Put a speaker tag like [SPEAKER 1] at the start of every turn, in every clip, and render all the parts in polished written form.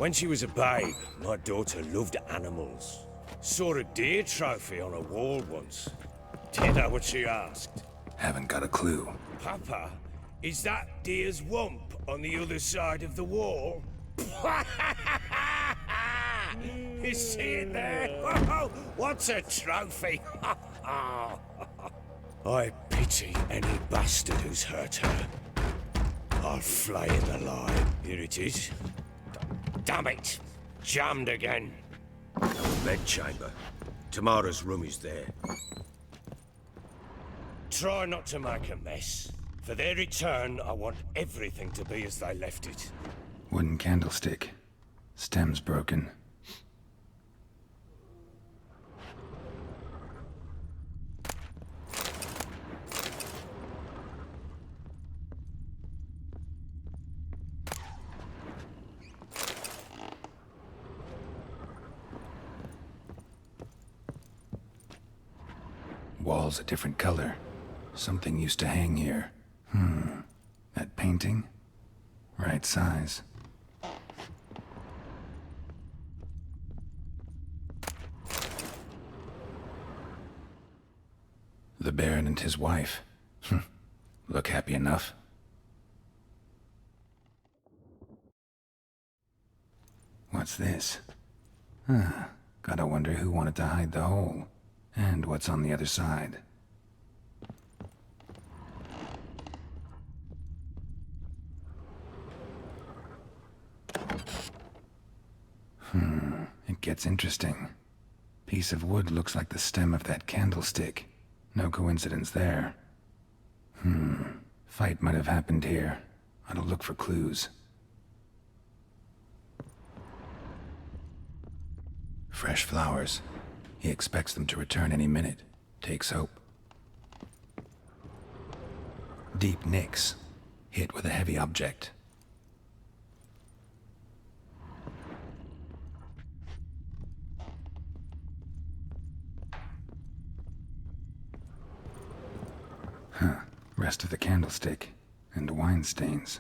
[SPEAKER 1] When she was a babe, my daughter loved animals. Saw a deer trophy on a wall once. Do you know what she asked?
[SPEAKER 2] Haven't got a clue.
[SPEAKER 1] Papa, is that deer's wump on the other side of the wall? You see it there? Whoa, what's a trophy? I pity any bastard who's hurt her. I'll flay in the line. Here it is. Damn it! Jammed again. Bedchamber. Tamara's room is there. Try not to make a mess. For their return, I want everything to be as they left it.
[SPEAKER 2] Wooden candlestick. Stem's broken. Wall's a different color. Something used to hang here. That painting? Right size. The Baron and his wife. Look happy enough. What's this? Gotta wonder who wanted to hide the hole. And what's on the other side. It gets interesting. Piece of wood looks like the stem of that candlestick. No coincidence there. Fight might have happened here. I'll look for clues. Fresh flowers. He expects them to return any minute. Takes hope. Deep nicks. Hit with a heavy object. Rest of the candlestick. And wine stains.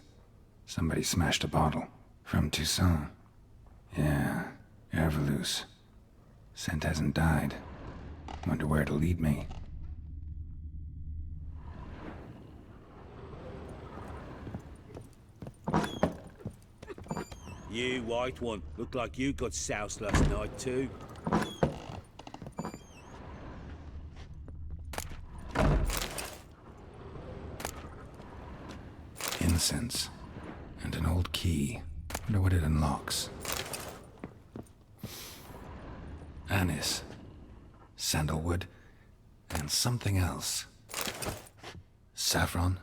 [SPEAKER 2] Somebody smashed a bottle. From Toussaint. Yeah, Herveloos. Scent hasn't died. Wonder where it'll lead me.
[SPEAKER 3] You, white one. Looked like you got soused last night, too.
[SPEAKER 2] Incense. And an old key. Wonder what it unlocks. Anise. Sandalwood. And something else. Saffron.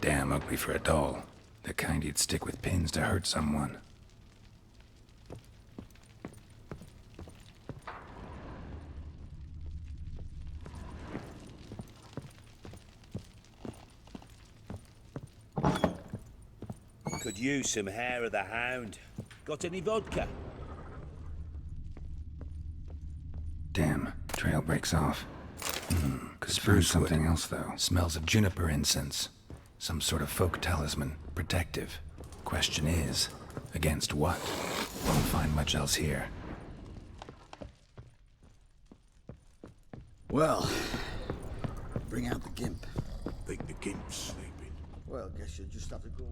[SPEAKER 2] Damn ugly for a doll. The kind you'd stick with pins to hurt someone.
[SPEAKER 3] Could use some hair of the hound. Got any vodka?
[SPEAKER 2] Damn, trail breaks off. Could spruce something else though. Smells of juniper incense. Some sort of folk talisman. Protective. Question is, against what? Won't find much else here.
[SPEAKER 4] Well, bring out the gimp.
[SPEAKER 1] Think the gimp's sleeping.
[SPEAKER 4] Well, guess you'll just have to go.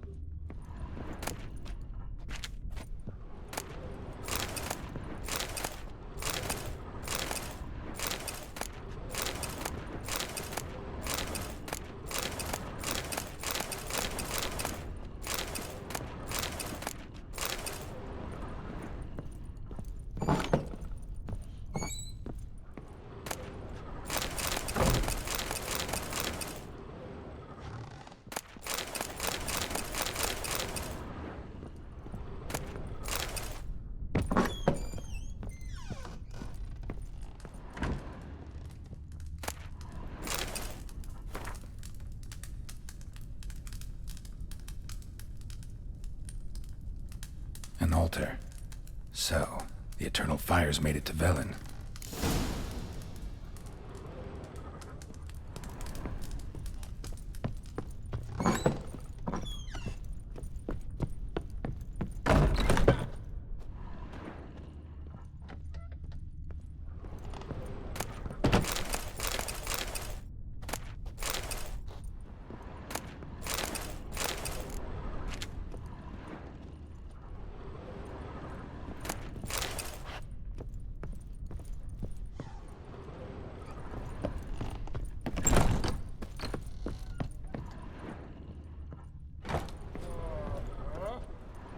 [SPEAKER 2] shelter. So, the Eternal Fires made it to Velen.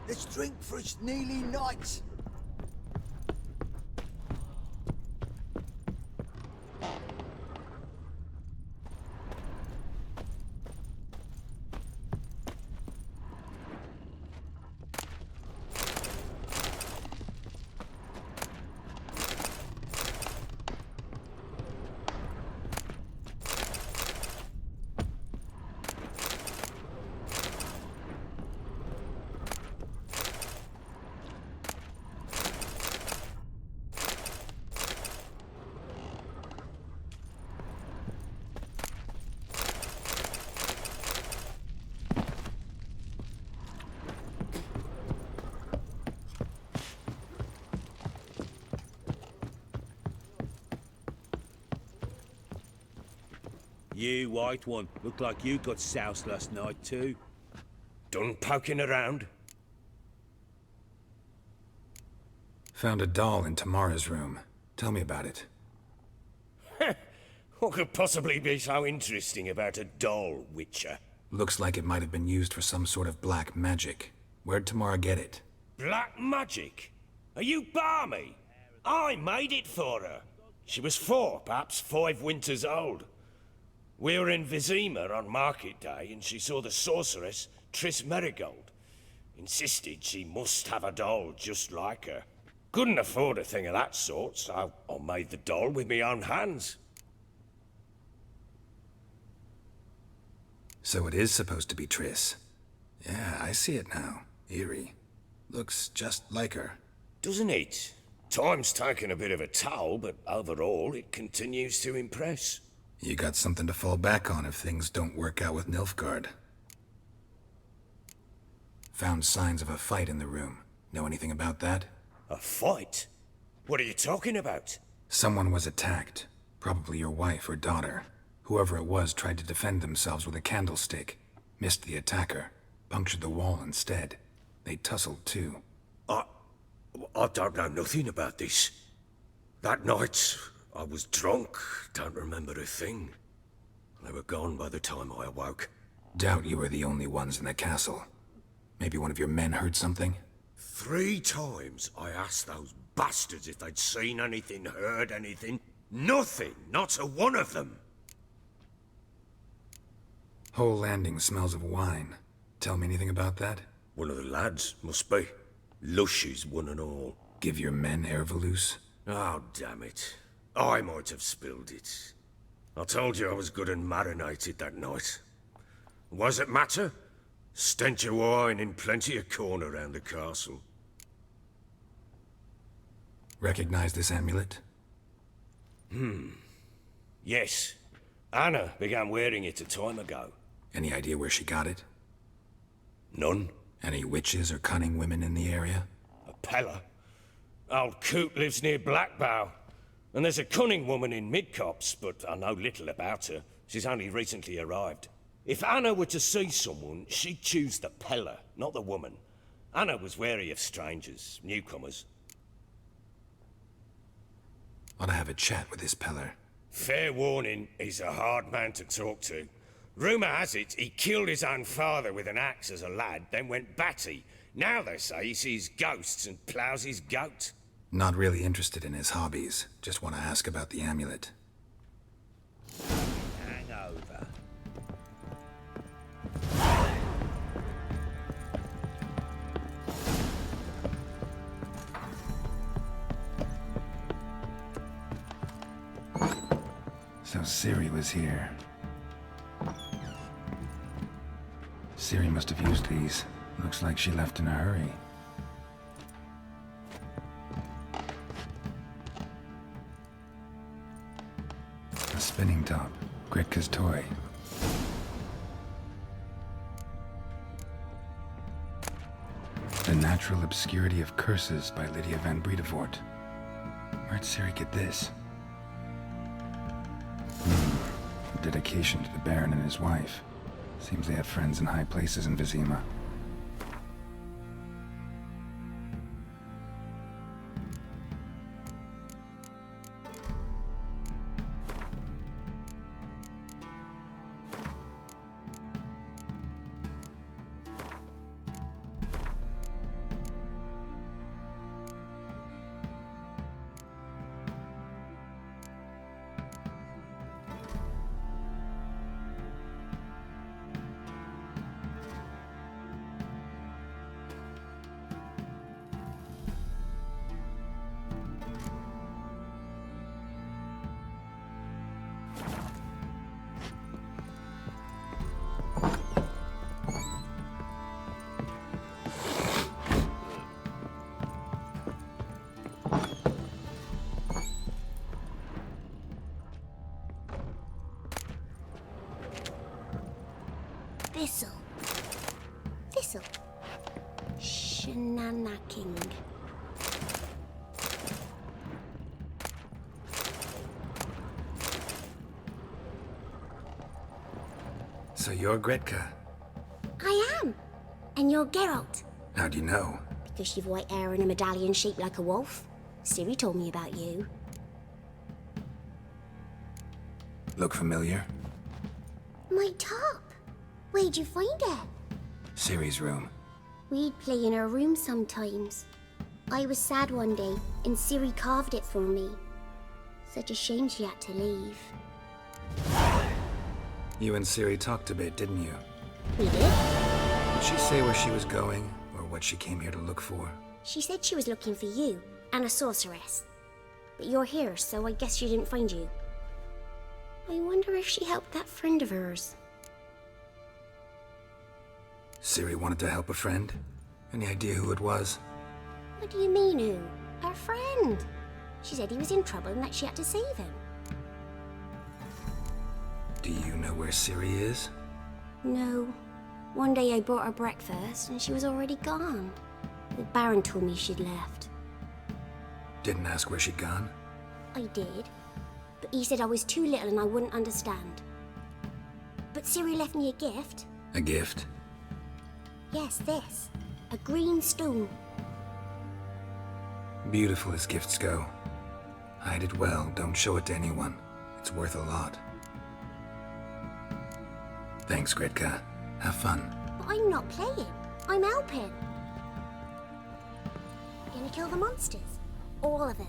[SPEAKER 4] Let's drink for its nearly night.
[SPEAKER 3] You, white one, look like you got soused last night too.
[SPEAKER 1] Done poking around?
[SPEAKER 2] Found a doll in Tamara's room. Tell me about it.
[SPEAKER 1] What could possibly be so interesting about a doll, Witcher?
[SPEAKER 2] Looks like it might have been used for some sort of black magic. Where'd Tamara get it?
[SPEAKER 1] Black magic? Are you balmy? I made it for her. She was 4, perhaps 5 winters old. We were in Vizima on market day, and she saw the sorceress, Triss Merigold. Insisted she must have a doll just like her. Couldn't afford a thing of that sort, so I made the doll with my own hands.
[SPEAKER 2] So it is supposed to be Triss. Yeah, I see it now. Eerie. Looks just like her.
[SPEAKER 1] Doesn't it? Time's taken a bit of a toll, but overall it continues to impress.
[SPEAKER 2] You got something to fall back on if things don't work out with Nilfgaard. Found signs of a fight in the room. Know anything about that?
[SPEAKER 1] A fight? What are you talking about?
[SPEAKER 2] Someone was attacked. Probably your wife or daughter. Whoever it was tried to defend themselves with a candlestick. Missed the attacker. Punctured the wall instead. They tussled too.
[SPEAKER 1] I don't know nothing about this. That night, I was drunk, don't remember a thing. They were gone by the time I awoke.
[SPEAKER 2] Doubt you were the only ones in the castle. Maybe one of your men heard something?
[SPEAKER 1] 3 times I asked those bastards if they'd seen anything, heard anything. Nothing, not a one of them.
[SPEAKER 2] Whole landing smells of wine. Tell me anything about that?
[SPEAKER 1] One of the lads, must be. Lushes, one and all.
[SPEAKER 2] Give your men Ervalus?
[SPEAKER 1] Oh, damn it. I might have spilled it. I told you I was good and marinated that night. What does it matter? Stench of wine in plenty of corn around the castle.
[SPEAKER 2] Recognize this amulet?
[SPEAKER 1] Yes. Anna began wearing it a time ago.
[SPEAKER 2] Any idea where she got it?
[SPEAKER 1] None.
[SPEAKER 2] Any witches or cunning women in the area?
[SPEAKER 1] A Pella. Old Coot lives near Blackbow. And there's a cunning woman in Midcopse, but I know little about her. She's only recently arrived. If Anna were to see someone, she'd choose the Pella, not the woman. Anna was wary of strangers, newcomers.
[SPEAKER 2] Ought to have a chat with this Peller.
[SPEAKER 1] Fair warning, he's a hard man to talk to. Rumour has it he killed his own father with an axe as a lad, then went batty. Now they say he sees ghosts and ploughs his goat.
[SPEAKER 2] Not really interested in his hobbies. Just want to ask about the amulet.
[SPEAKER 3] Hangover.
[SPEAKER 2] So Ciri was here. Ciri must have used these. Looks like she left in a hurry. Spinning top. Gretka's toy. The Natural Obscurity of Curses by Lydia van Bredevoort. Where'd Ciri get this? A dedication to the Baron and his wife. Seems they have friends in high places in Vizima.
[SPEAKER 5] Thistle. Shenanacking.
[SPEAKER 2] So you're Gretka?
[SPEAKER 5] I am. And you're Geralt.
[SPEAKER 2] How do you know?
[SPEAKER 5] Because you've white hair and a medallion shaped like a wolf. Ciri told me about you.
[SPEAKER 2] Look familiar?
[SPEAKER 5] My top. Where'd you find it?
[SPEAKER 2] Ciri's room.
[SPEAKER 5] We'd play in her room sometimes. I was sad one day, and Ciri carved it for me. Such a shame she had to leave.
[SPEAKER 2] You and Ciri talked a bit, didn't you?
[SPEAKER 5] We did?
[SPEAKER 2] Did she say where she was going, or what she came here to look for?
[SPEAKER 5] She said she was looking for you, and a sorceress. But you're here, so I guess she didn't find you. I wonder if she helped that friend of hers.
[SPEAKER 2] Ciri wanted to help a friend? Any idea who it was?
[SPEAKER 5] What do you mean, who? Her friend. She said he was in trouble and that she had to save him.
[SPEAKER 2] Do you know where Ciri is?
[SPEAKER 5] No. One day I brought her breakfast and she was already gone. The Baron told me she'd left.
[SPEAKER 2] Didn't ask where she'd gone?
[SPEAKER 5] I did. But he said I was too little and I wouldn't understand. But Ciri left me a gift.
[SPEAKER 2] A gift?
[SPEAKER 5] Yes, this. A green stone.
[SPEAKER 2] Beautiful as gifts go. Hide it well, don't show it to anyone. It's worth a lot. Thanks, Gretka. Have fun.
[SPEAKER 5] But I'm not playing. I'm helping. Gonna kill the monsters. All of them.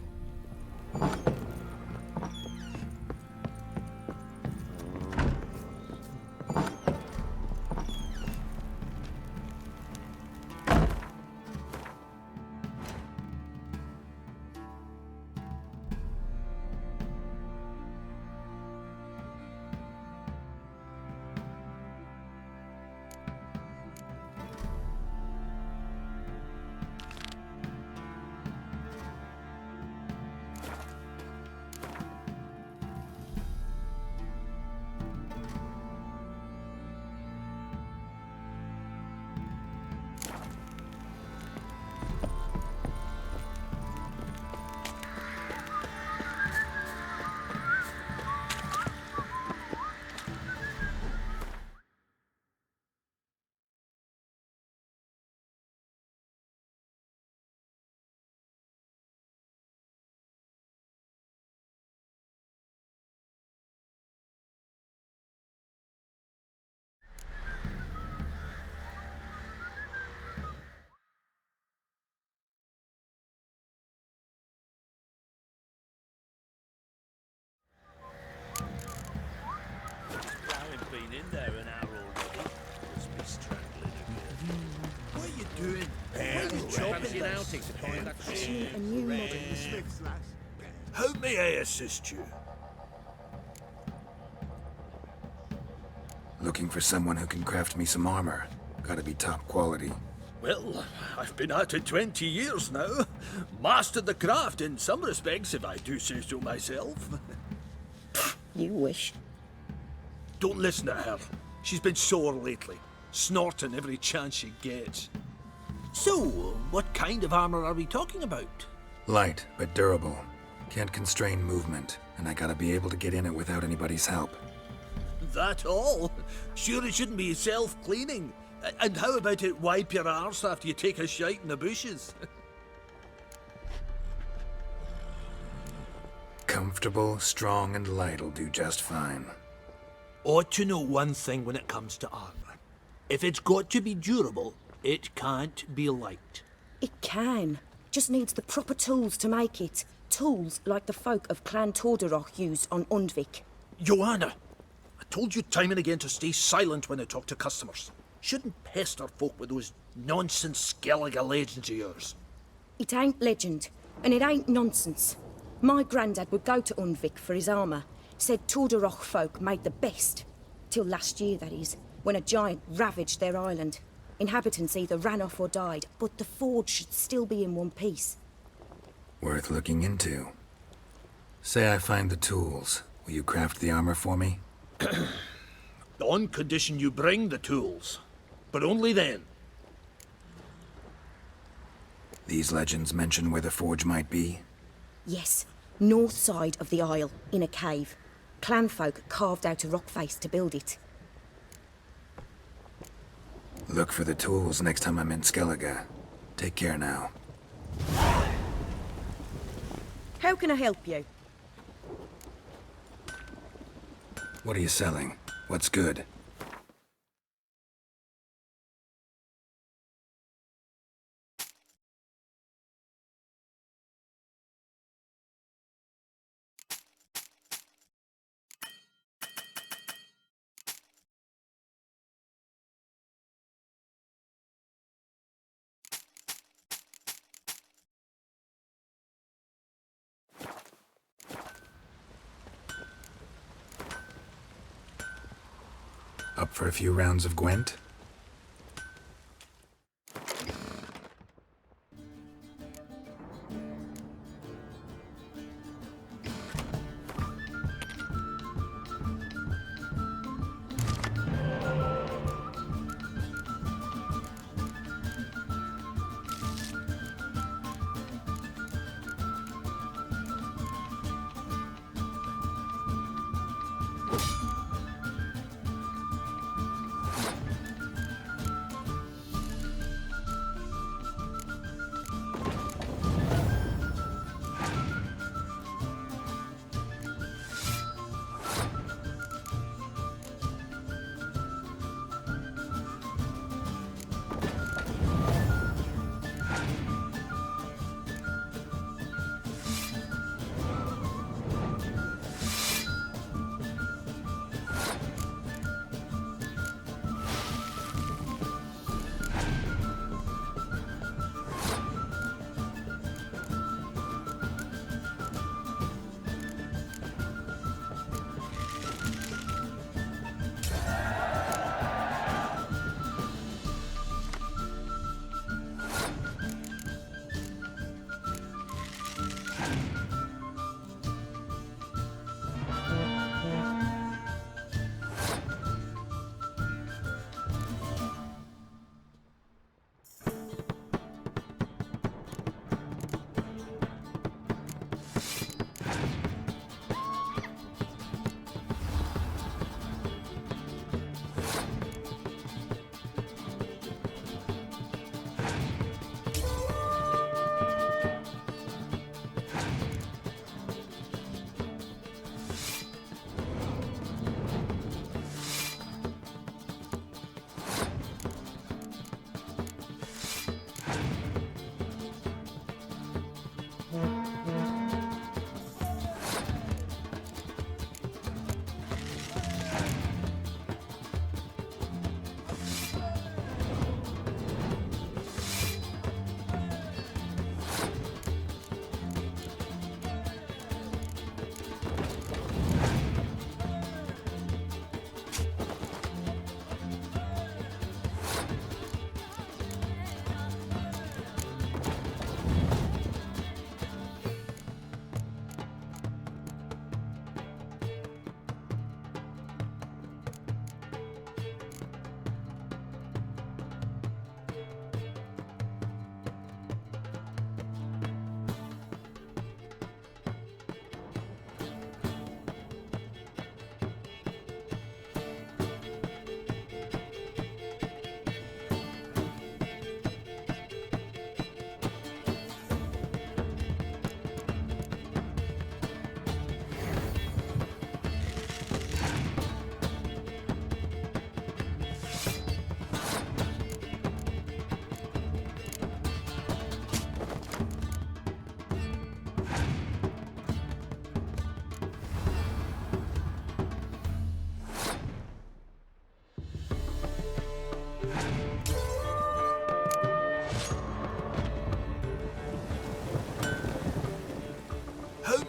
[SPEAKER 3] Been in there an hour already. Must be strangling again.
[SPEAKER 4] What are you doing? Why are you chopping this?
[SPEAKER 5] Actually, a new model.
[SPEAKER 1] How may I assist you?
[SPEAKER 2] Looking for someone who can craft me some armor. Gotta be top quality.
[SPEAKER 6] Well, I've been at it 20 years now. Mastered the craft in some respects, if I do say so myself.
[SPEAKER 7] You wish.
[SPEAKER 6] Don't listen to her. She's been sore lately, snorting every chance she gets. So, what kind of armor are we talking about?
[SPEAKER 2] Light, but durable. Can't constrain movement, and I gotta be able to get in it without anybody's help.
[SPEAKER 6] That all? Sure it shouldn't be self-cleaning. And how about it wipe your arse after you take a shite in the bushes?
[SPEAKER 2] Comfortable, strong, and light'll do just fine.
[SPEAKER 6] Ought to know one thing when it comes to armor. If it's got to be durable, it can't be light.
[SPEAKER 7] It can. Just needs the proper tools to make it. Tools like the folk of Clan Torderoch used on Undvik.
[SPEAKER 6] Joanna, I told you time and again to stay silent when I talk to customers. Shouldn't pester folk with those nonsense Skellige legends of yours.
[SPEAKER 7] It ain't legend, and it ain't nonsense. My grandad would go to Undvik for his armour. Said Torderoch folk made the best. Till last year, that is, when a giant ravaged their island. Inhabitants either ran off or died, but the forge should still be in one piece.
[SPEAKER 2] Worth looking into. Say I find the tools. Will you craft the armor for me?
[SPEAKER 6] On condition you bring the tools. But only then.
[SPEAKER 2] These legends mention where the forge might be?
[SPEAKER 7] Yes, north side of the isle, in a cave. Clanfolk carved out a rock face to build it.
[SPEAKER 2] Look for the tools next time I'm in Skellige. Take care now.
[SPEAKER 7] How can I help you?
[SPEAKER 2] What are you selling? What's good? Up for a few rounds of Gwent?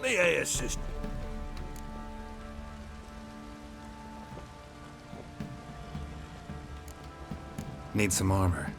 [SPEAKER 6] May I assist?
[SPEAKER 2] Need some armor.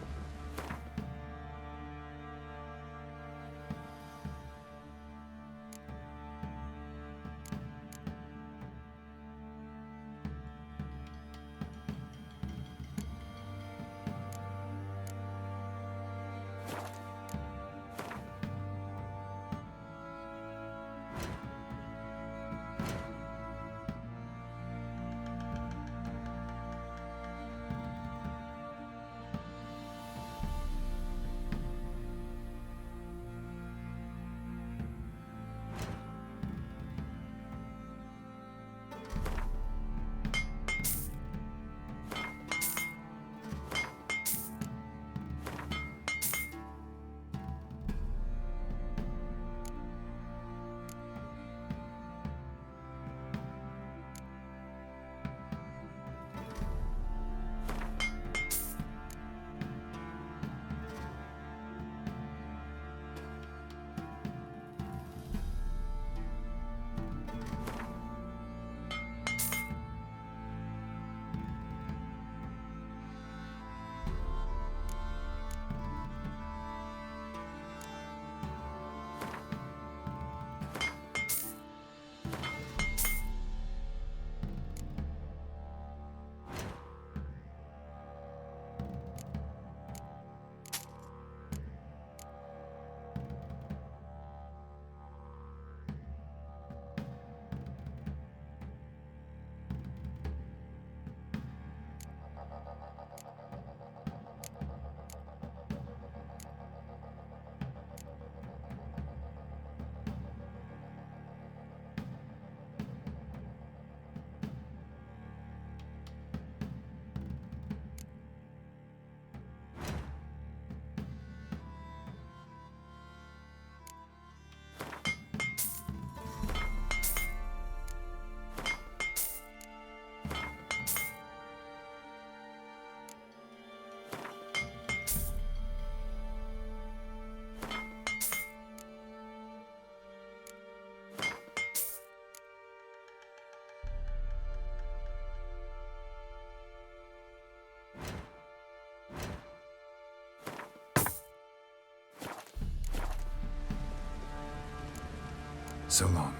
[SPEAKER 2] So long.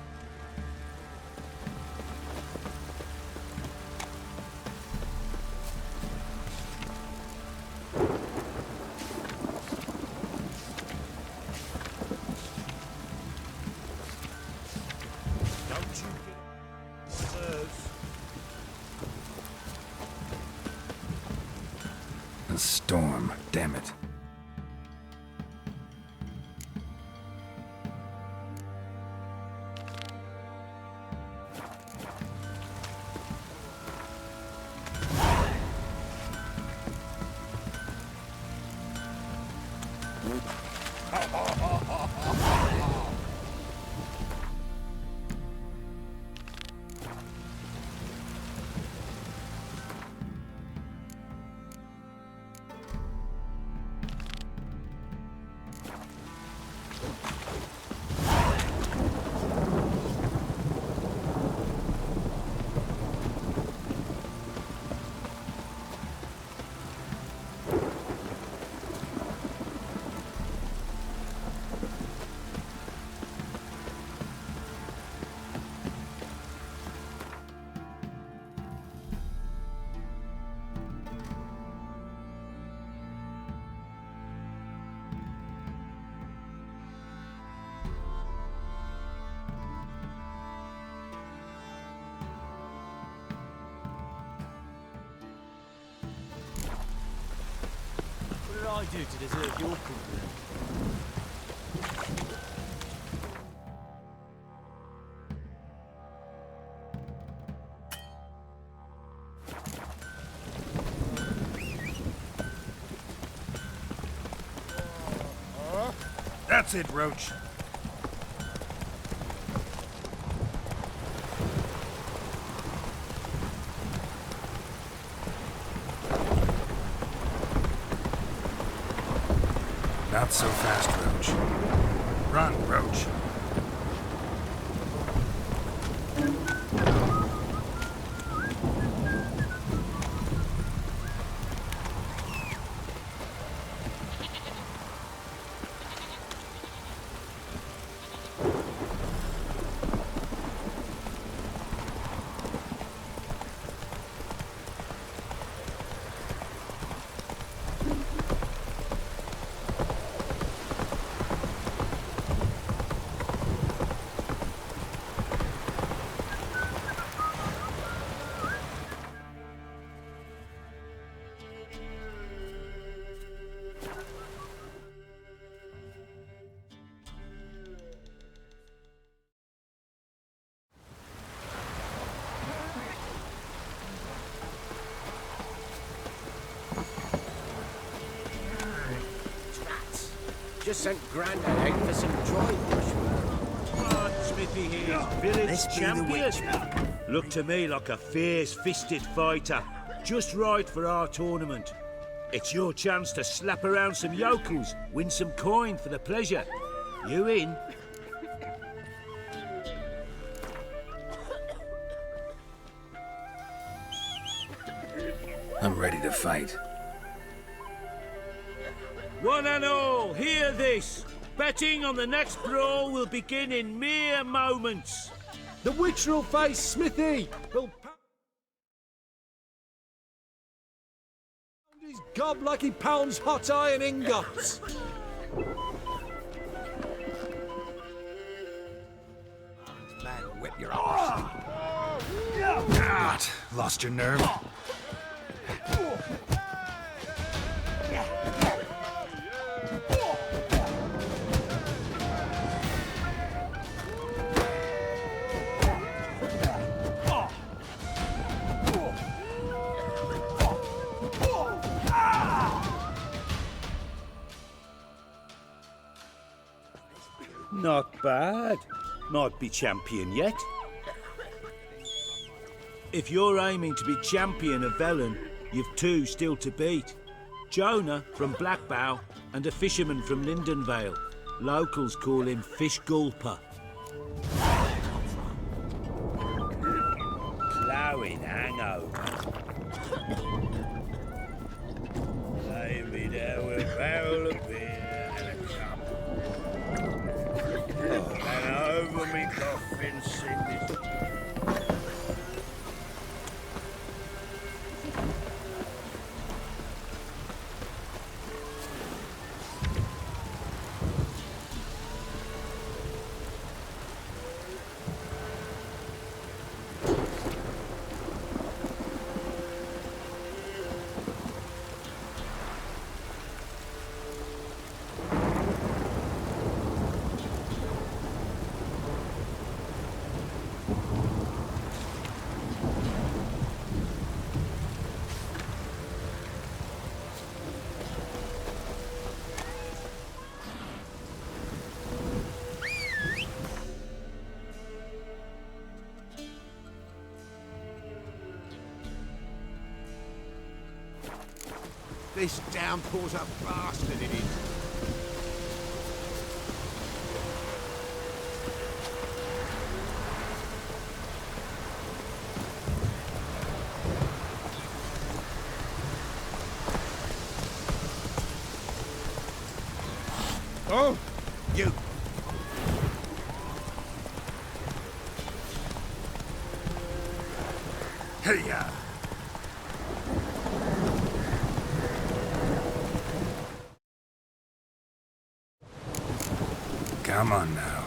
[SPEAKER 3] Don't you get nerves?
[SPEAKER 2] A storm, damn it.
[SPEAKER 3] What did I do to deserve your company?
[SPEAKER 2] That's it, Roach. Not so fast, Roach. Run, Roach.
[SPEAKER 1] Just sent Grandad out for some dry brushwork.
[SPEAKER 3] Come on, Smithy here's village champion. Look to me like a fierce-fisted fighter. Just right for our tournament. It's your chance to slap around some yokels, win some coin for the pleasure. You in?
[SPEAKER 2] I'm ready to fight.
[SPEAKER 3] One and all, hear this. Betting on the next brawl will begin in mere moments.
[SPEAKER 6] The Witcher will face Smithy. He'll pound his gob like he pounds hot iron ingots.
[SPEAKER 2] Man, whip your arse. What? Lost your nerve?
[SPEAKER 3] Not bad. Might be champion yet. If you're aiming to be champion of Velen, you've two still to beat. Jonah from Blackbow and a fisherman from Lindenvale. Locals call him Fish Gulper. Ploughing hangover. Lay me there with a barrel of beer and a cup. And over me coffin sing this.
[SPEAKER 1] This downpour's a bastard, it is. Oh, you. Hey-ya.
[SPEAKER 2] Come on now.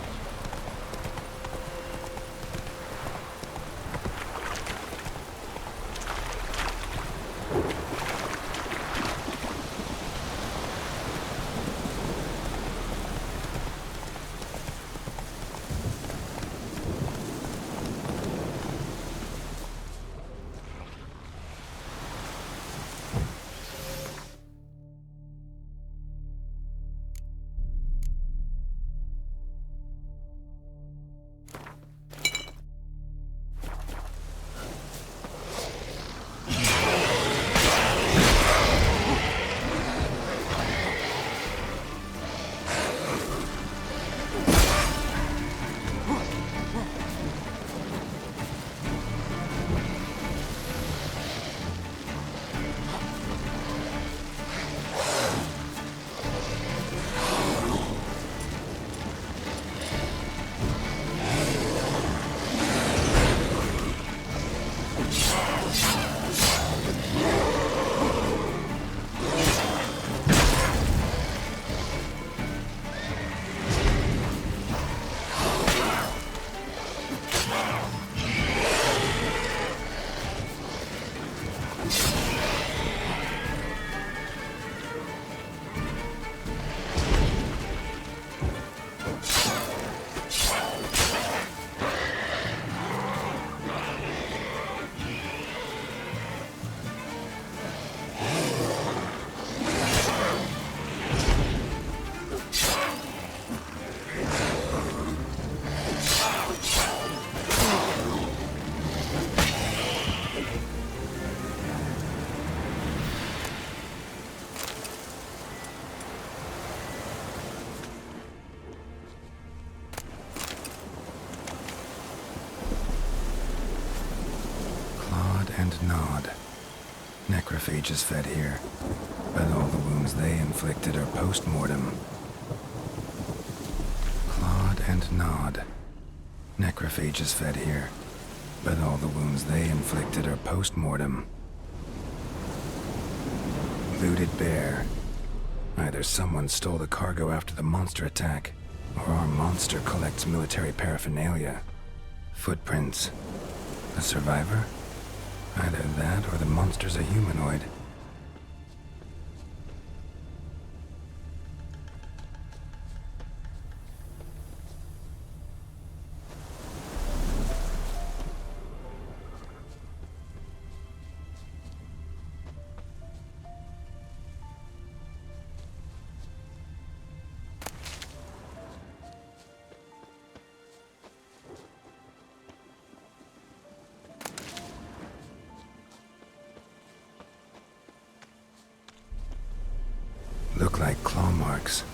[SPEAKER 2] and nod. Necrophages fed here, but all the wounds they inflicted are post-mortem. Clawed and nod. Necrophages fed here, but all the wounds they inflicted are post-mortem. Looted bear. Either someone stole the cargo after the monster attack, or our monster collects military paraphernalia. Footprints. A survivor? Either that or the monster's a humanoid. Look like claw marks.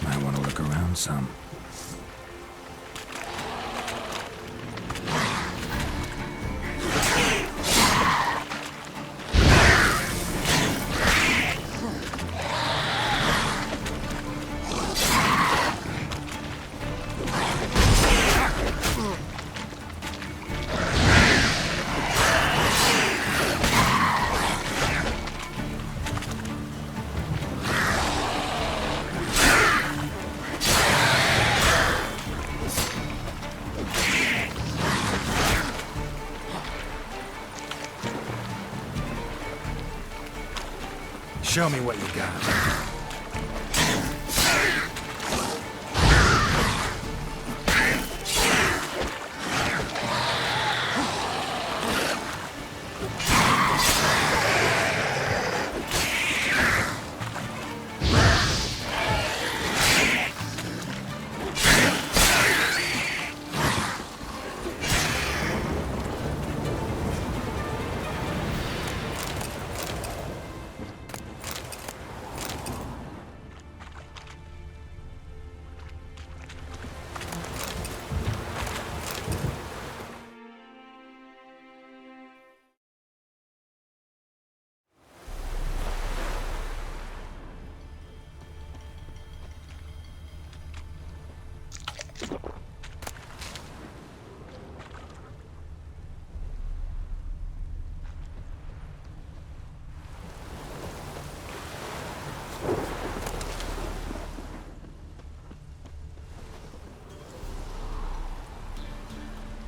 [SPEAKER 2] Might want to look around some. Show me what you got.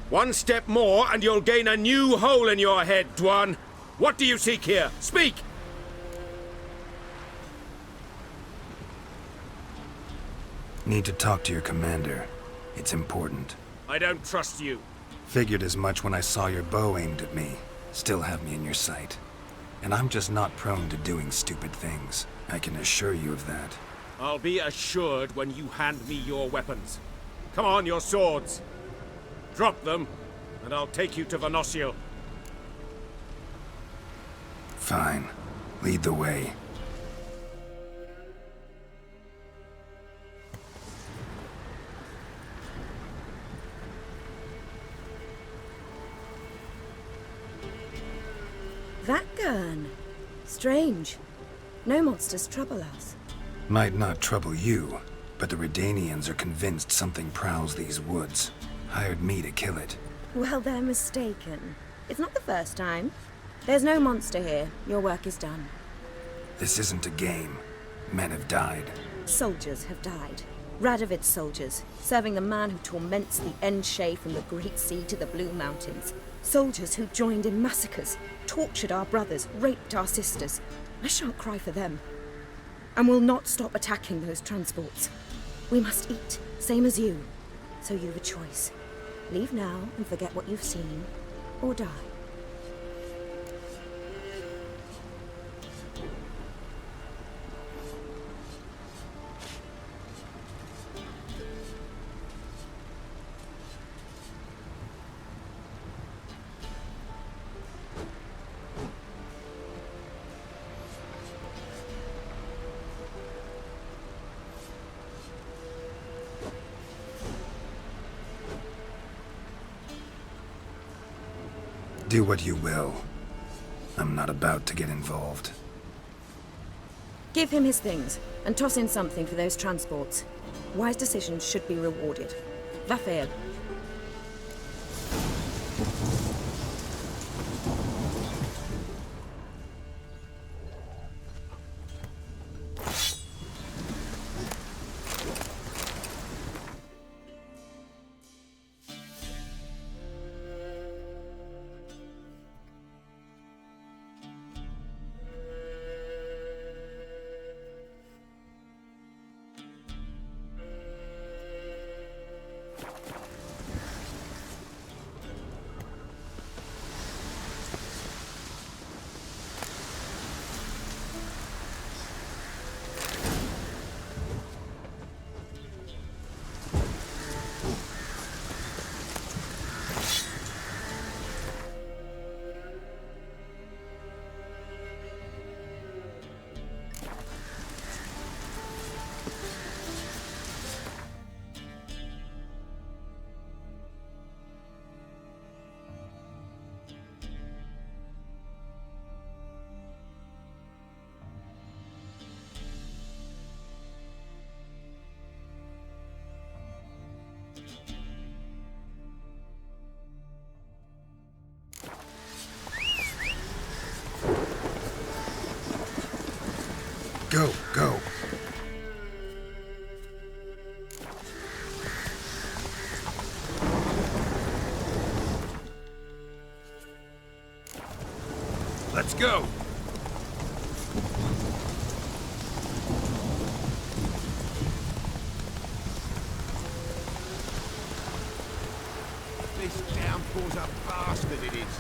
[SPEAKER 1] One step more and you'll gain a new hole in your head, Dwan. What do you seek here? Speak!
[SPEAKER 2] Need to talk to your commander. It's important.
[SPEAKER 1] I don't trust you.
[SPEAKER 2] Figured as much when I saw your bow aimed at me. Still have me in your sight. And I'm just not prone to doing stupid things. I can assure you of that.
[SPEAKER 1] I'll be assured when you hand me your weapons. Come on, your swords. Drop them, and I'll take you to Venosio.
[SPEAKER 2] Fine. Lead the way.
[SPEAKER 7] That gun. Strange. No monsters trouble us.
[SPEAKER 2] Might not trouble you, but the Redanians are convinced something prowls these woods. Hired me to kill it.
[SPEAKER 7] Well, they're mistaken. It's not the first time. There's no monster here. Your work is done.
[SPEAKER 2] This isn't a game. Men have died.
[SPEAKER 7] Soldiers have died. Radovid's soldiers, serving the man who torments the Endshay from the Great Sea to the Blue Mountains. Soldiers who joined in massacres, tortured our brothers, raped our sisters. I shan't cry for them. And will not stop attacking those transports. We must eat, same as you. So you've a choice. Leave now and forget what you've seen, or die.
[SPEAKER 2] Do what you will. I'm not about to get involved.
[SPEAKER 7] Give him his things, and toss in something for those transports. Wise decisions should be rewarded. Vafael.
[SPEAKER 2] Go, go.
[SPEAKER 1] Let's go.
[SPEAKER 4] is.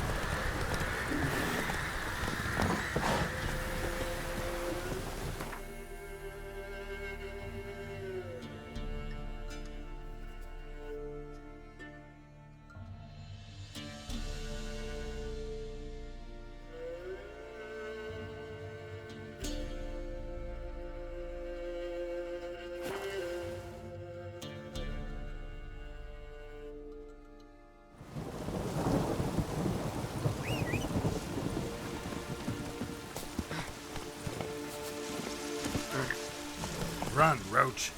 [SPEAKER 2] Run, Roach.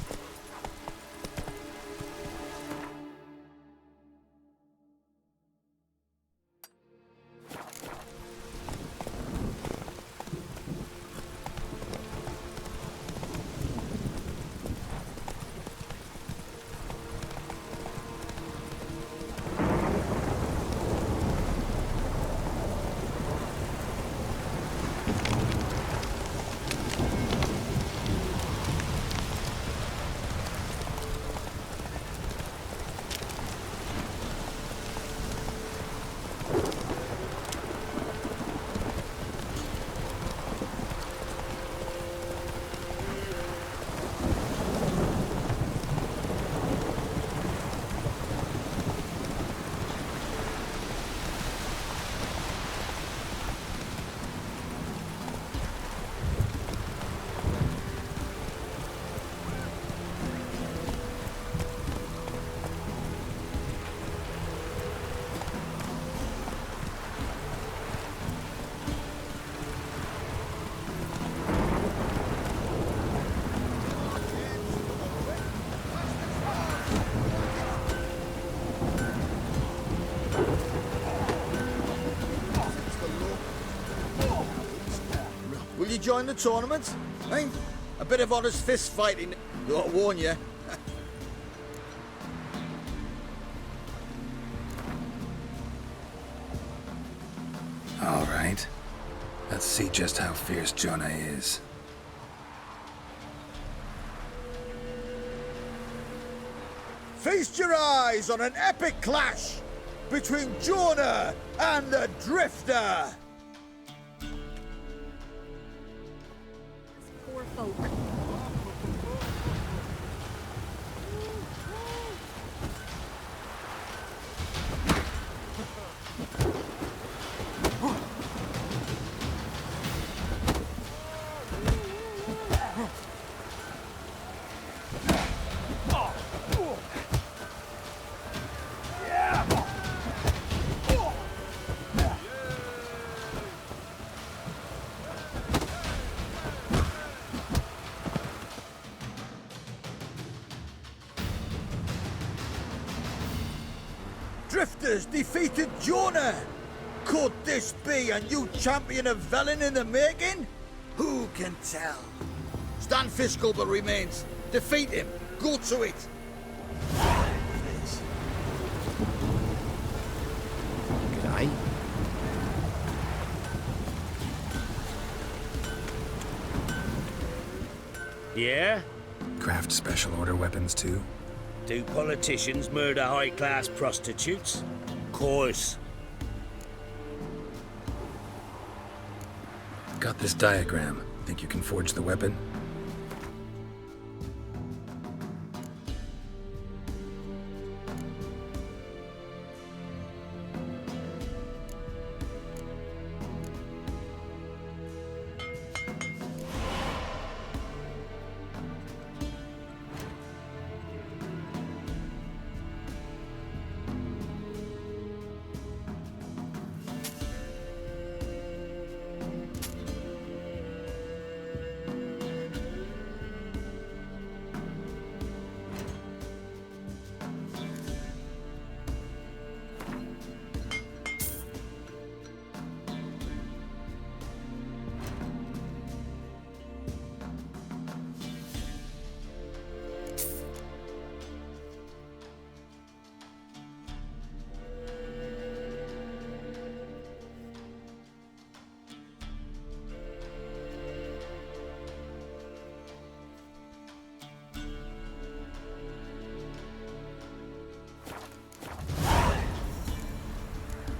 [SPEAKER 8] Will you join the tournament? Eh? A bit of honest fist fighting, though I warn you.
[SPEAKER 2] All right. Let's see just how fierce Jonah is.
[SPEAKER 8] Feast your eyes on an epic clash between Jonah and the Drifter.
[SPEAKER 5] Poor folk.
[SPEAKER 8] Drifters defeated Jonah. Could this be a new champion of Velen in the making? Who can tell? Stand Fiskalber remains. Defeat him. Go to it.
[SPEAKER 1] G'day.
[SPEAKER 3] Yeah?
[SPEAKER 2] Craft special order weapons too?
[SPEAKER 3] Do politicians murder high-class prostitutes? Course.
[SPEAKER 2] Got this diagram. Think you can forge the weapon?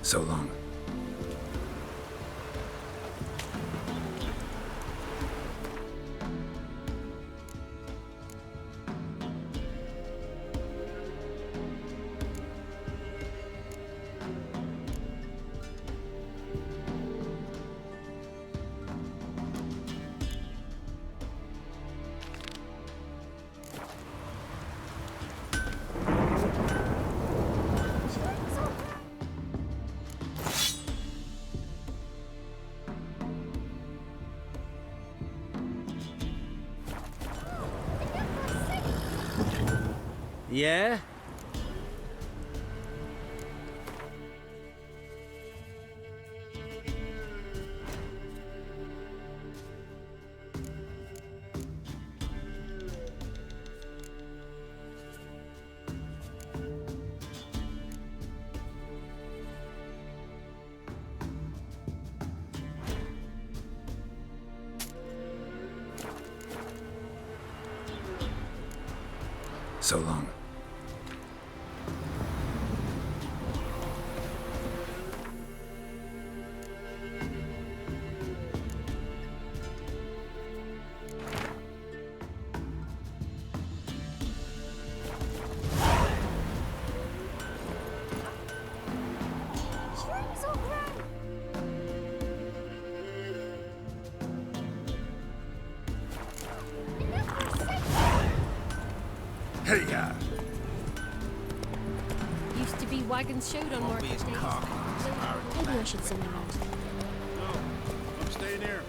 [SPEAKER 2] So long.
[SPEAKER 4] Yeah?
[SPEAKER 2] So long.
[SPEAKER 1] Hey-ya!
[SPEAKER 9] Used to be wagons showed on market days.
[SPEAKER 5] Maybe I should send them out.
[SPEAKER 10] No, I'm staying here.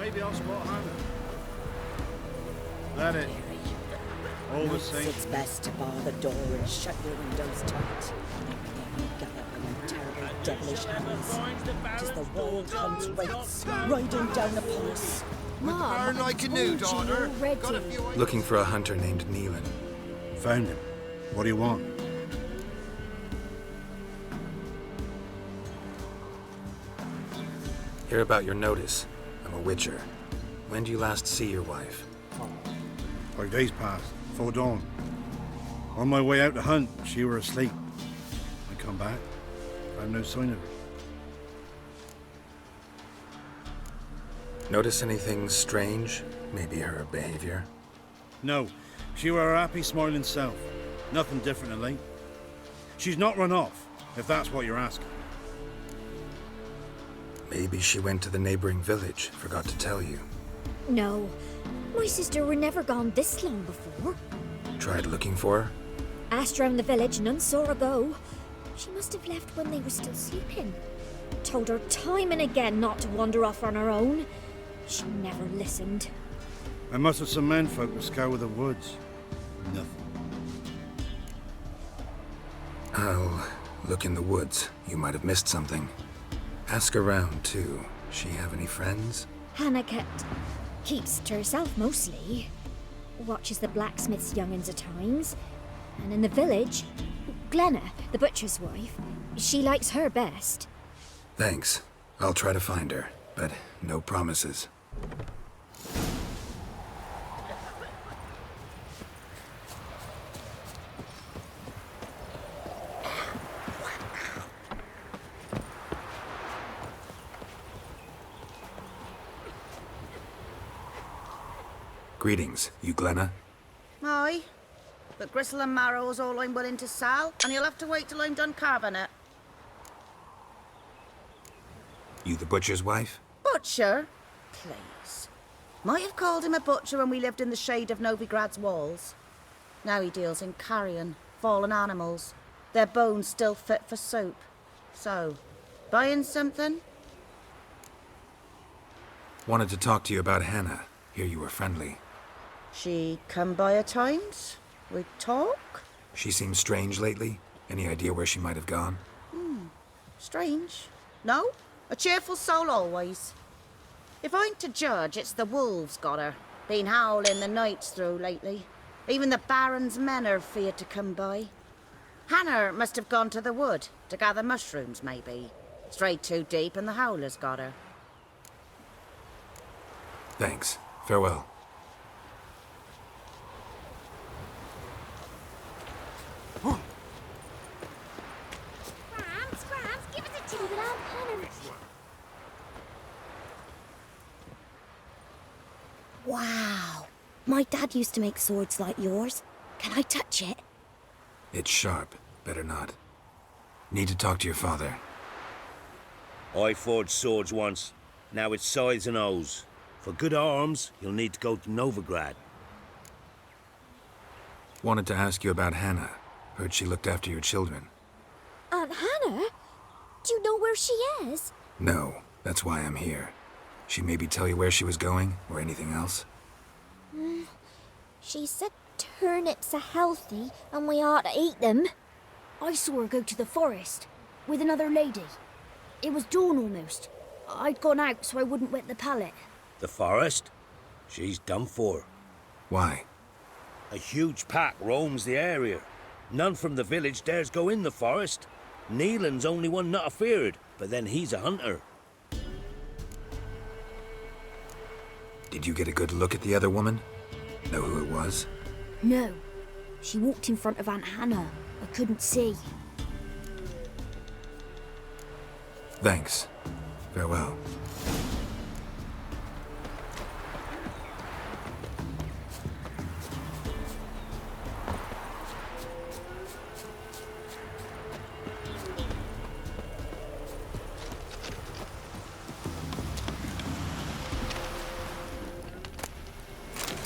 [SPEAKER 10] Maybe I'll spot Hannah. That it. All the same.
[SPEAKER 7] It's best to bar the door and shut your windows tight. You gallop in terrible, devilish hands. Tis the wild hunt waits, riding down upon us.
[SPEAKER 9] Mom,
[SPEAKER 8] Burn like a new daughter.
[SPEAKER 9] already.
[SPEAKER 8] Got a few
[SPEAKER 2] Looking for a hunter named Neelan.
[SPEAKER 10] Found him. What do you want?
[SPEAKER 2] Hear about your notice. I'm a witcher. When do you last see your wife?
[SPEAKER 10] 5 days passed, before dawn. On my way out to hunt, she were asleep. I come back, found no sign of her.
[SPEAKER 2] Notice anything strange? Maybe her behavior?
[SPEAKER 10] No, she were her happy, smiling self. Nothing different than late. She's not run off, if that's what you're asking.
[SPEAKER 2] Maybe she went to the neighboring village, forgot to tell you.
[SPEAKER 11] No, my sister were never gone this long before.
[SPEAKER 2] Tried looking for her?
[SPEAKER 11] Asked round the village, none saw her go. She must have left when they were still sleeping. Told her time and again not to wander off on her own. She never listened.
[SPEAKER 10] I must have some menfolk to scour the woods. Nothing.
[SPEAKER 2] I'll look in the woods. You might have missed something. Ask around, too. She have any friends?
[SPEAKER 11] Hannah keeps to herself mostly. Watches the blacksmith's young'uns at times. And in the village, Glenna, the butcher's wife, she likes her best.
[SPEAKER 2] Thanks. I'll try to find her, but no promises. Greetings, you Glenna?
[SPEAKER 12] Aye. But gristle and marrow's all I'm willing to sell, and you'll have to wait till I'm done carving it.
[SPEAKER 2] You the butcher's wife?
[SPEAKER 12] Butcher? Please. Might have called him a butcher when we lived in the shade of Novigrad's walls. Now he deals in carrion, fallen animals. Their bones still fit for soup. So, buying something?
[SPEAKER 2] Wanted to talk to you about Hannah. Hear you were friendly.
[SPEAKER 12] She come by at times? We talk?
[SPEAKER 2] She seems strange lately. Any idea where she might have gone?
[SPEAKER 12] Strange. No? A cheerful soul always. If I'm to judge, it's the wolves got her. Been howling the nights through lately. Even the Baron's men are feared to come by. Hannah must have gone to the wood to gather mushrooms, maybe. Strayed too deep and the howlers got her.
[SPEAKER 2] Thanks. Farewell.
[SPEAKER 5] Scrams, give us a tip of it, Hannah.
[SPEAKER 11] Wow. My dad used to make swords like yours. Can I touch it?
[SPEAKER 2] It's sharp. Better not. Need to talk to your father.
[SPEAKER 3] I forged swords once. Now it's scythes and hoes. For good arms, you'll need to go to Novigrad.
[SPEAKER 2] Wanted to ask you about Hannah. Heard she looked after your children.
[SPEAKER 11] Aunt Hannah? Do you know where she is?
[SPEAKER 2] No, that's why I'm here. She maybe tell you where she was going, or anything else?
[SPEAKER 11] She said turnips are healthy and we ought to eat them. I saw her go to the forest with another lady. It was dawn almost. I'd gone out so I wouldn't wet the pallet.
[SPEAKER 3] The forest? She's done for.
[SPEAKER 2] Why?
[SPEAKER 3] A huge pack roams the area. None from the village dares go in the forest. Neelan's only one not afeared, but then he's a hunter.
[SPEAKER 2] Did you get a good look at the other woman? Know who it was?
[SPEAKER 11] No. She walked in front of Aunt Hannah. I couldn't see.
[SPEAKER 2] Thanks. Farewell.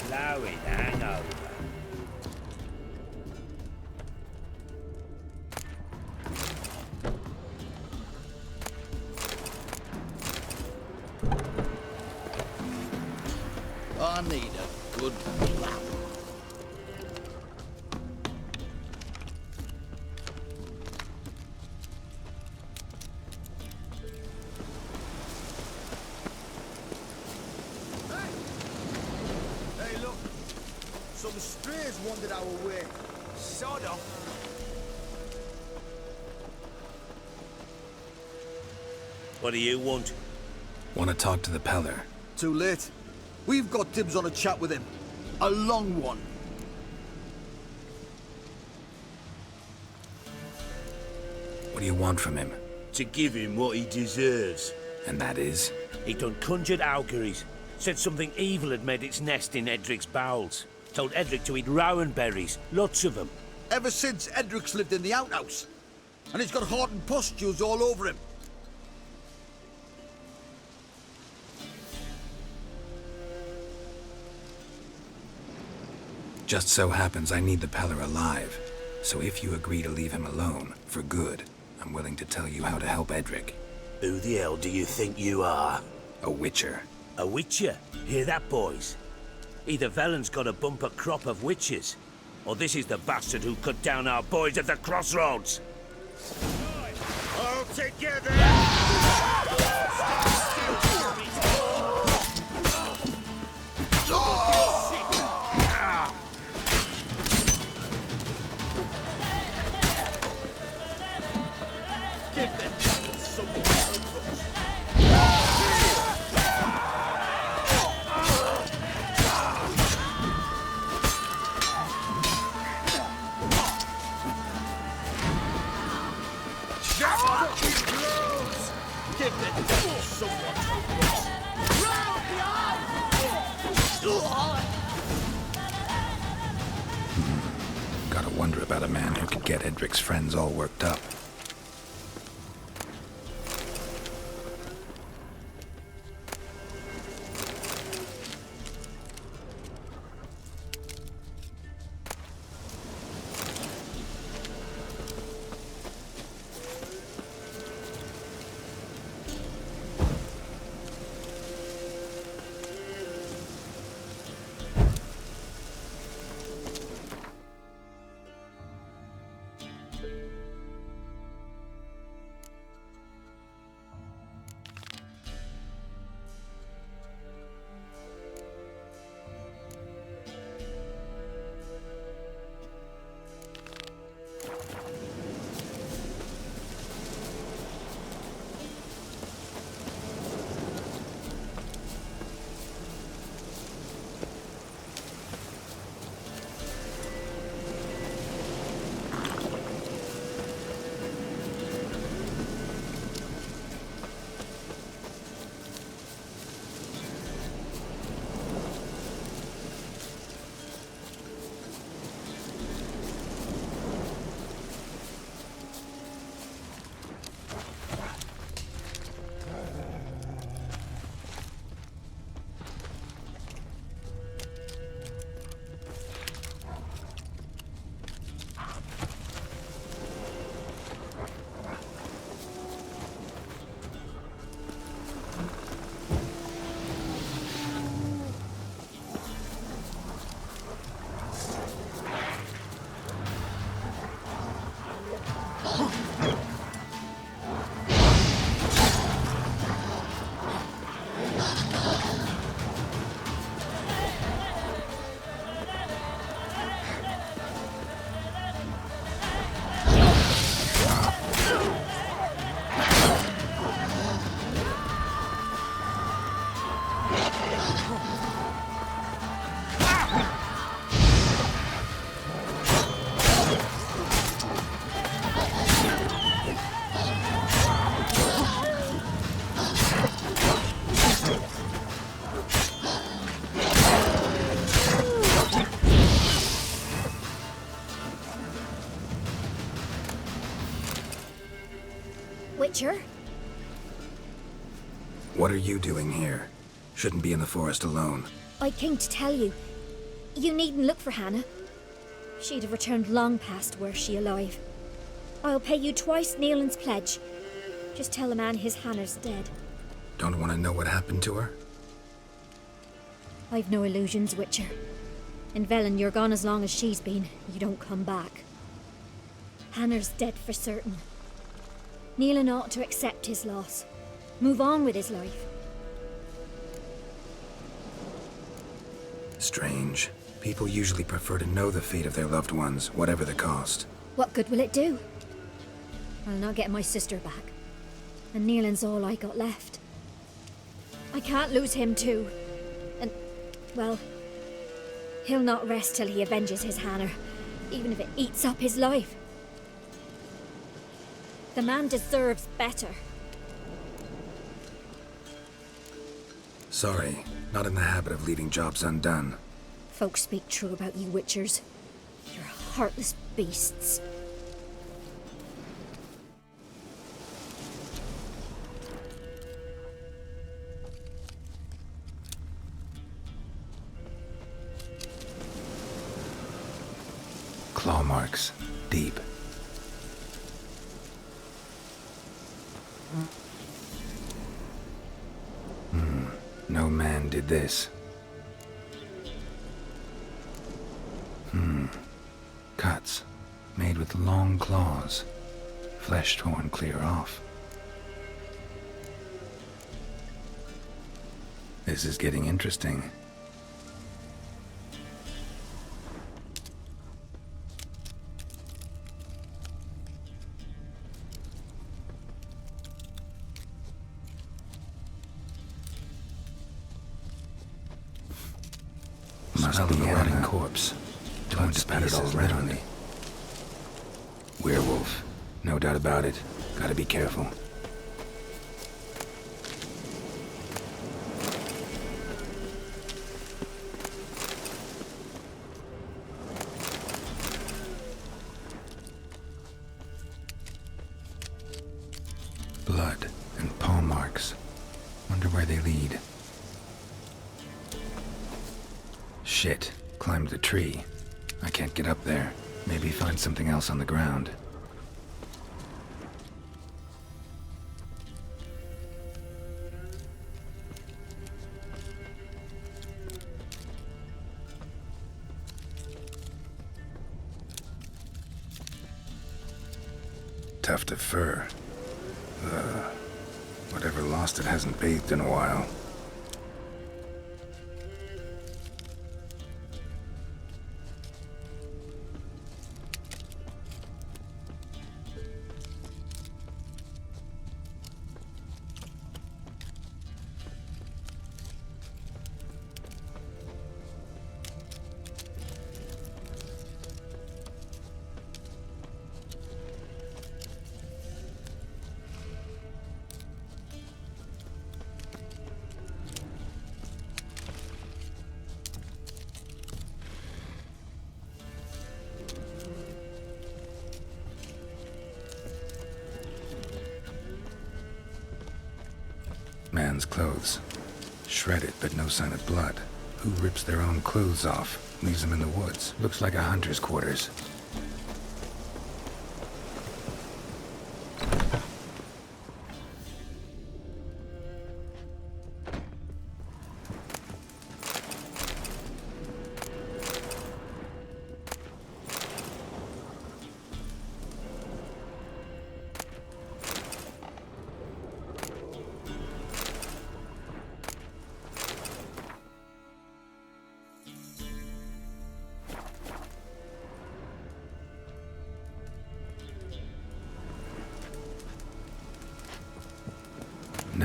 [SPEAKER 3] Flowing hangover.
[SPEAKER 8] I need a good plow. Hey, look. Some strays wandered our way. Sod off.
[SPEAKER 3] What do you want?
[SPEAKER 2] Want to talk to the Peller.
[SPEAKER 8] Too late. We've got dibs on a chat with him. A long one.
[SPEAKER 2] What do you want from him?
[SPEAKER 3] To give him what he deserves.
[SPEAKER 2] And that is?
[SPEAKER 3] He done conjured auguries. Said something evil had made its nest in Edric's bowels. Told Edric to eat rowan berries, lots of them.
[SPEAKER 8] Ever since Edric's lived in the outhouse. And he's got hardened pustules all over him.
[SPEAKER 2] Just so happens I need the Peller alive. So if you agree to leave him alone, for good, I'm willing to tell you how to help Edric.
[SPEAKER 3] Who the hell do you think you are?
[SPEAKER 2] A witcher.
[SPEAKER 3] A witcher? Hear that, boys? Either Velen's got a bumper crop of witches, or this is the bastard who cut down our boys at the crossroads. All together!
[SPEAKER 2] Gotta wonder about a man who could get Edric's friends all worked up.
[SPEAKER 11] Witcher?
[SPEAKER 2] What are you doing here? Shouldn't be in the forest alone.
[SPEAKER 11] I came to tell you. You needn't look for Hannah. She'd have returned long past were she alive. I'll pay you twice Nealon's pledge. Just tell the man his Hannah's dead.
[SPEAKER 2] Don't want to know what happened to her?
[SPEAKER 11] I've no illusions, Witcher. In Velen, you're gone as long as she's been. You don't come back. Hannah's dead for certain. Nealon ought to accept his loss. Move on with his life.
[SPEAKER 2] Strange. People usually prefer to know the fate of their loved ones, whatever the cost.
[SPEAKER 11] What good will it do? I'll not get my sister back. And Nealon's all I got left. I can't lose him too. And, well, he'll not rest till he avenges his Hannah, even if it eats up his life. The man deserves better.
[SPEAKER 2] Sorry, not in the habit of leaving jobs undone.
[SPEAKER 11] Folks speak true about you Witchers. You're heartless beasts.
[SPEAKER 2] Claw marks. Deep. No man did this. Cuts. Made with long claws. Flesh torn clear off. This is getting interesting. Must be a rotting corpse. Blood spattered all around me. Werewolf. No doubt about it. Gotta be careful. Blood and paw marks. Wonder where they lead. Shit. Climbed the tree. I can't get up there. Maybe find something else on the ground. Tuft of fur. Whatever lost it hasn't bathed in a while. Man's clothes. Shredded, but no sign of blood. Who rips their own clothes off? Leaves them in the woods. Looks like a hunter's quarters.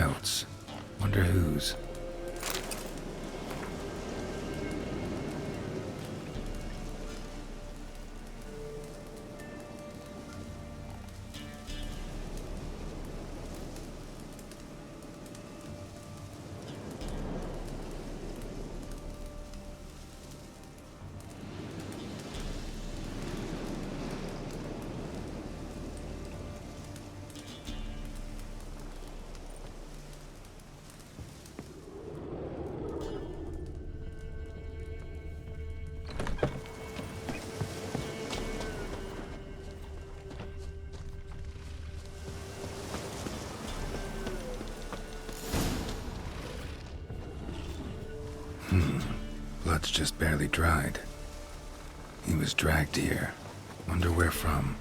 [SPEAKER 2] notes. Wonder whose. Blood's just barely dried. He was dragged here. Wonder where from.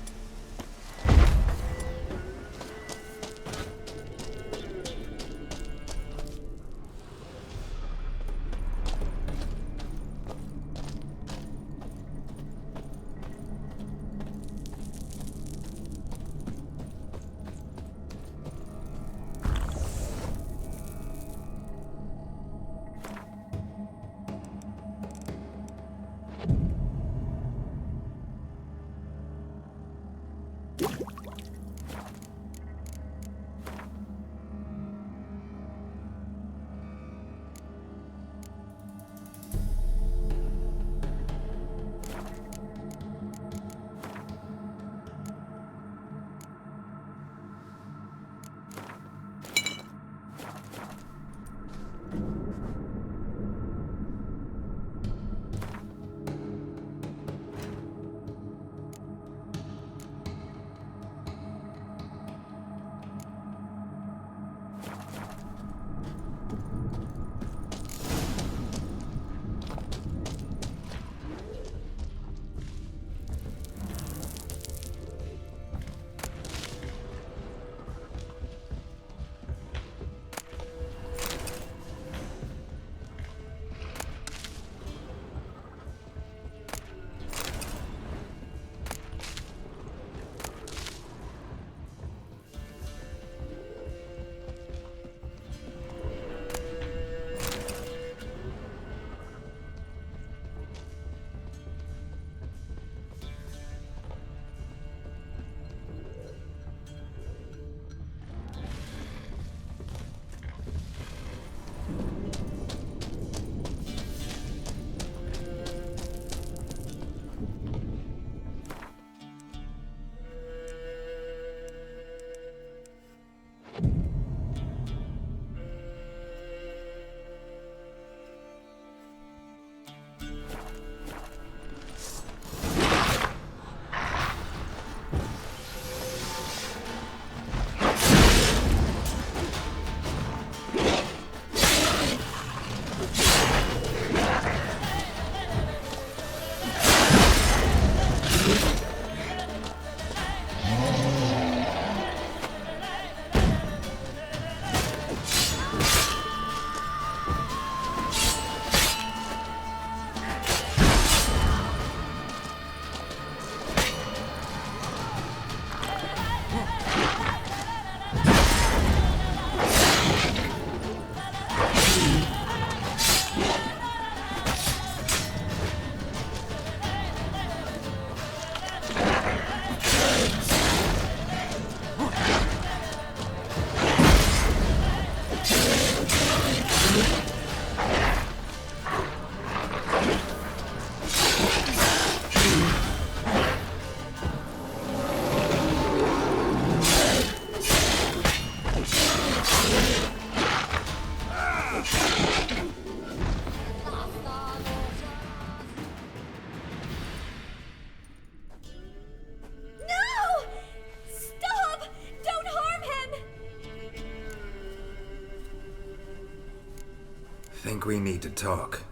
[SPEAKER 2] Think we need to talk.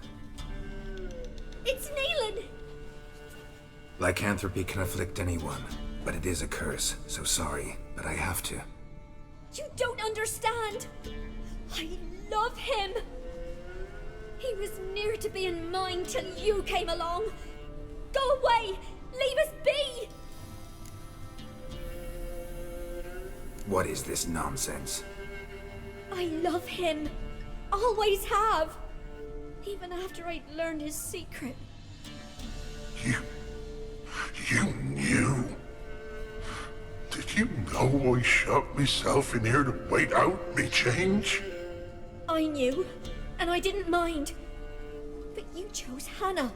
[SPEAKER 11] It's Neelan!
[SPEAKER 2] Lycanthropy can afflict anyone, but it is a curse, so sorry, but I have to.
[SPEAKER 11] You don't understand! I love him! He was near to being mine till you came along! Go away! Leave us be!
[SPEAKER 2] What is this nonsense?
[SPEAKER 11] I love him. Always have. Even after I'd learned his secret.
[SPEAKER 13] You knew? Did you know I shut myself in here to wait out me change?
[SPEAKER 11] I knew, and I didn't mind. But you chose Hannah.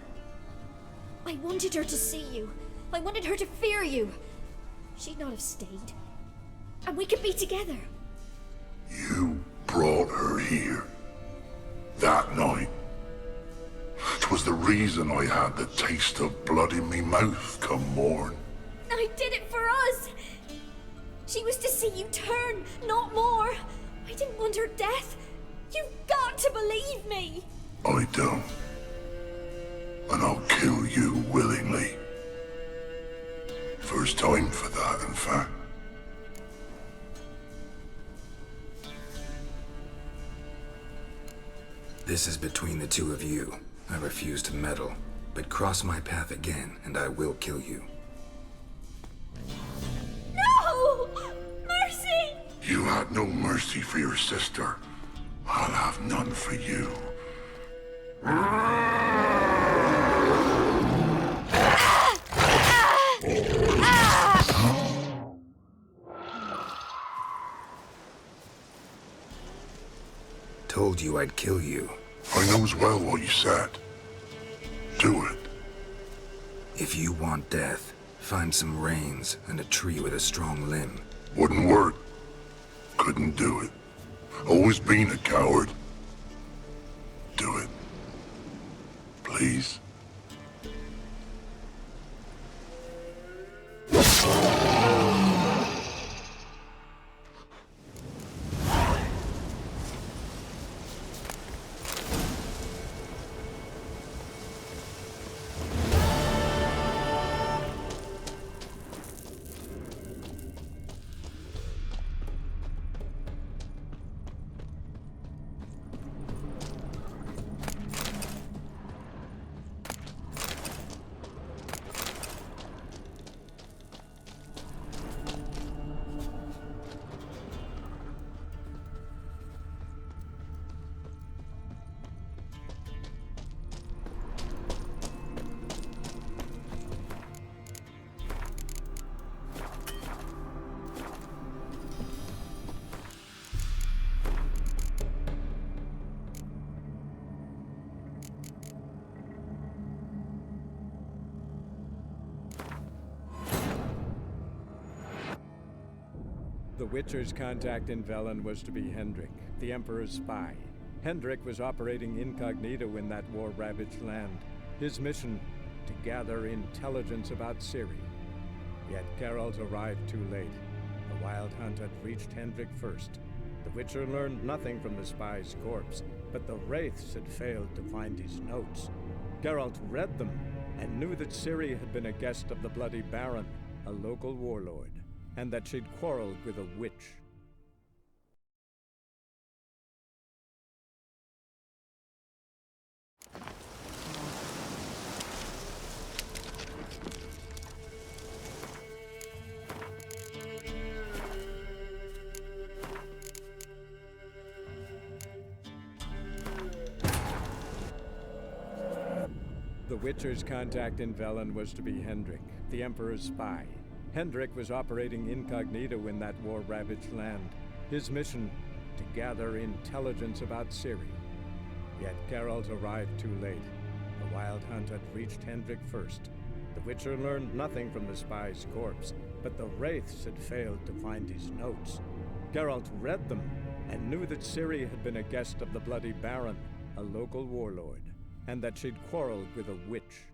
[SPEAKER 11] I wanted her to see you. I wanted her to fear you. She'd not have stayed. And we could be together.
[SPEAKER 13] You brought her here. That night. 'Twas the reason I had the taste of blood in me mouth come morn.
[SPEAKER 11] I did it for us. She was to see you turn, not more. I didn't want her death. You've got to believe me.
[SPEAKER 13] I don't. And I'll kill you willingly. First time for that, in fact.
[SPEAKER 2] This is between the two of you. I refuse to meddle, but cross my path again, and I will kill you.
[SPEAKER 11] No! Mercy!
[SPEAKER 13] You had no mercy for your sister. I'll have none for you.
[SPEAKER 2] Told you I'd kill you.
[SPEAKER 13] I knows well what you said. Do it.
[SPEAKER 2] If you want death, find some reins and a tree with a strong limb.
[SPEAKER 13] Wouldn't work. Couldn't do it. Always been a coward. Do it. Please.
[SPEAKER 14] The Witcher's contact in Velen was to be Hendrik, the Emperor's spy. Hendrik was operating incognito in that war-ravaged land. His mission, to gather intelligence about Ciri. Yet Geralt arrived too late. The Wild Hunt had reached Hendrik first. The Witcher learned nothing from the spy's corpse, but the Wraiths had failed to find his notes. Geralt read them, and knew that Ciri had been a guest of the Bloody Baron, a local warlord, and that she'd quarreled with a witch. The Witcher's contact in Velen was to be Hendrik, the Emperor's spy. Hendrik was operating incognito in that war-ravaged land. His mission, to gather intelligence about Ciri. Yet Geralt arrived too late. The Wild Hunt had reached Hendrik first. The Witcher learned nothing from the spy's corpse, but the Wraiths had failed to find his notes. Geralt read them, and knew that Ciri had been a guest of the Bloody Baron, a local warlord, and that she'd quarreled with a witch.